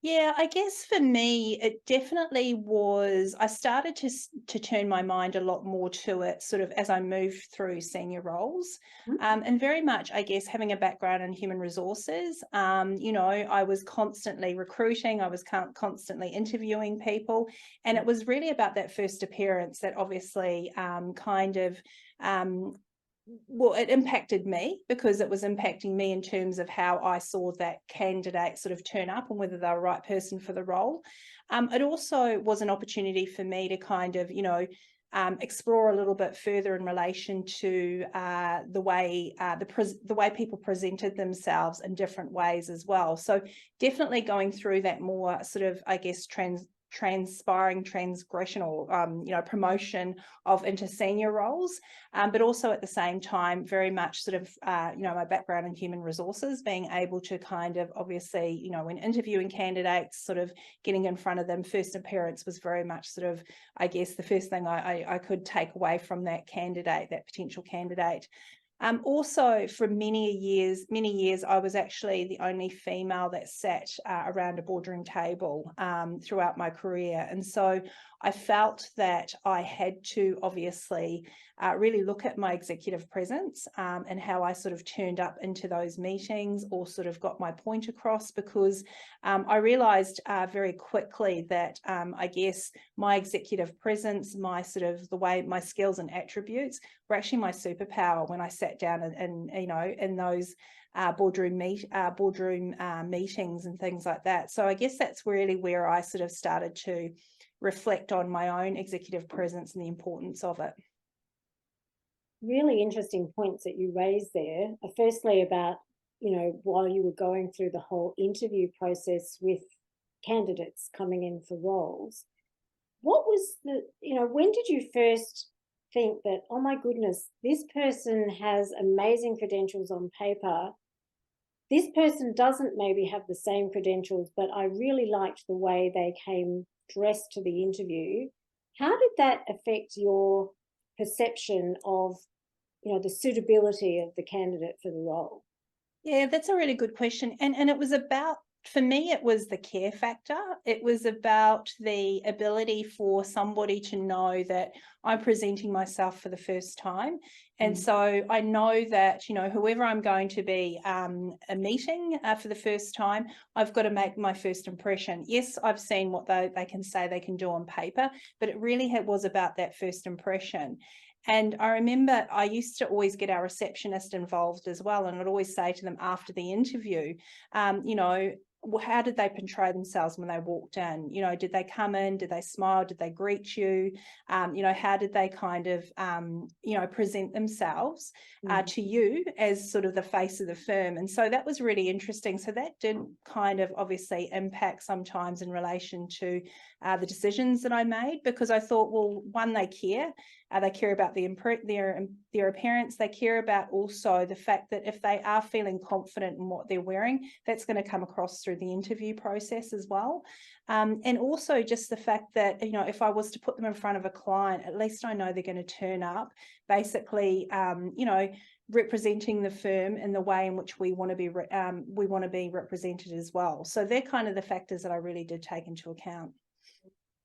Yeah, I guess for me, it definitely was. I started to turn my mind a lot more to it, sort of as I moved through senior roles, and very much, I guess, having a background in human resources. I was constantly recruiting, I was constantly interviewing people, and it was really about that first appearance that obviously kind of. Um, well, it impacted me because it was impacting me in terms of how I saw that candidate sort of turn up and whether they were the right person for the role. It also was an opportunity for me to kind of, explore a little bit further in relation to the way people presented themselves in different ways as well. So definitely going through that more sort of, I guess, transpiring transgression or promotion of into senior roles, but also at the same time very much sort of my background in human resources, being able to kind of obviously when interviewing candidates, sort of getting in front of them, first appearance was very much sort of, I guess, the first thing I could take away from that candidate, that potential candidate. Also, for many years, I was actually the only female that sat around a boardroom table throughout my career. And so I felt that I had to obviously really look at my executive presence and how I sort of turned up into those meetings or sort of got my point across, because I realized very quickly that I guess my executive presence, my sort of the way my skills and attributes were actually my superpower when I sat down and in those boardroom meetings and things like that. So I guess that's really where I sort of started to reflect on my own executive presence and the importance of it. Really interesting points that you raised there. Firstly, about, while you were going through the whole interview process with candidates coming in for roles, what was when did you first think that, oh my goodness, this person has amazing credentials on paper? This person doesn't maybe have the same credentials, but I really liked the way they came dressed to the interview. How did that affect your perception of, the suitability of the candidate for the role? Yeah, that's a really good question. And it was about, for me, it was the care factor. It was about the ability for somebody to know that I'm presenting myself for the first time. And Mm. so I know that, whoever I'm going to be a meeting for the first time, I've got to make my first impression. Yes, I've seen what they can say they can do on paper, but it really was about that first impression. And I remember I used to always get our receptionist involved as well. And I'd always say to them after the interview, well, how did they portray themselves when they walked in? Did they come in? Did they smile? Did they greet you? How did they kind of, present themselves Mm. to you as sort of the face of the firm? And so that was really interesting. So that did kind of obviously impact sometimes in relation to the decisions that I made, because I thought, well, one, they care. They care about their appearance. They care about also the fact that if they are feeling confident in what they're wearing, that's going to come across through the interview process as well. And also just the fact that, if I was to put them in front of a client, at least I know they're going to turn up basically, representing the firm in the way in which we want to be represented as well. So they're kind of the factors that I really did take into account.